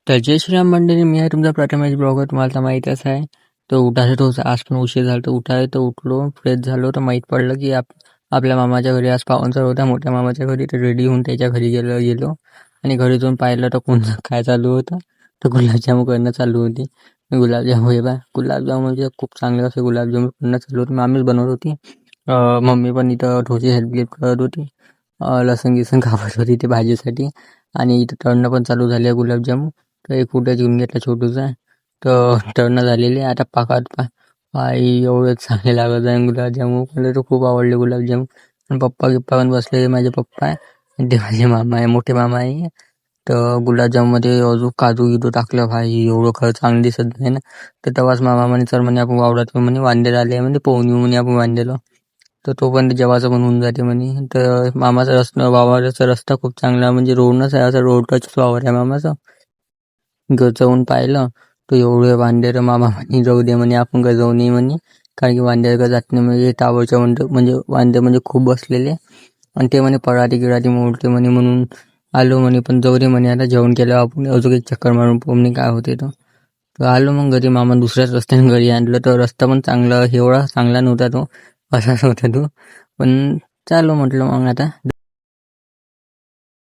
तर जय श्रीराम मंडळी, मी आहे तुमचा प्रथमेश ब्लॉगर. तुम्हाला तर माहीतच आहे. तर उठायचं होतं, आज पण उशीर झाला. तर उठाय तर उठलो, फ्रेश झालो, तर माहीत पडलं की आपल्या मामाच्या घरी आज पाहुणचार होता, मोठ्या मामाच्या घरी. तर रेडी होऊन त्याच्या घरी गेलो आणि घरी जाऊन पाहिलं तर कोण काय चालू होतं. तर गुलाबजामुन करणं चालू होती. गुलाबजामुन हे बा गुलाबजामुन म्हणजे खूप चांगले असे गुलाबजामुन करणं चालू होते. आम्हीच बनवत होती. मम्मी पण इथं थोडीशी हेल्प करत होती. लसूण गिसून कापत होती ते भाजीसाठी. आणि इथं तळणं पण चालू झाले गुलाबजामुन. तर एक फुटच घेऊन घेतला छोटूसा. तर तळणं झालेले आता पाकात आई एवढे चांगले लागत आहे गुलाबजामुन. मला तर खूप आवडले गुलाबजामुन. आणि पप्पा गिप्पा पण बसलेले, माझे पप्पा आहे आणि ते माझे मामा आहे, मोठे मामा आहे. तर गुलाबजामुनमध्ये अजून काजू गिजू टाकलं. भाई एवढं खरं चांगलं दिसत नाही ना. तर तेव्हाच मामा म्हणे सर म्हणे आपण वावरात म्हणे वांदे आले म्हणजे पोहून येऊ म्हणे आपण वांद्याला. तर तो पण जेवायचं पण होऊन जाते म्हणे. तर मामाचा वावराचा रस्ता खूप चांगला, म्हणजे रोडनच आहे, असं रोड टच वावर आहे मामाचा. जाऊन पाहिलं तर एवढे वांदे. मामा म्हणे जाऊ दे म्हणे, आपण काय जाऊ नये म्हणे, कारण की वांद्याला जात नाही म्हणजे टावरच्या म्हणजे वांदे म्हणजे खूप बसलेले. आणि ते म्हणे पराठी गिराठी मोडते म्हणे, म्हणून आलो म्हणे. पण जाऊ दे म्हणे, आता जेवण केलं आपण अजून एक चक्कर मारून म्हणे काय होते. तर आलो मग घरी. मामा दुसऱ्याच रस्त्याने घरी आणलं. तर रस्ता पण चांगला, एवढा चांगला नव्हता तो, असाच होता तो. पण चालू म्हटलं मग आता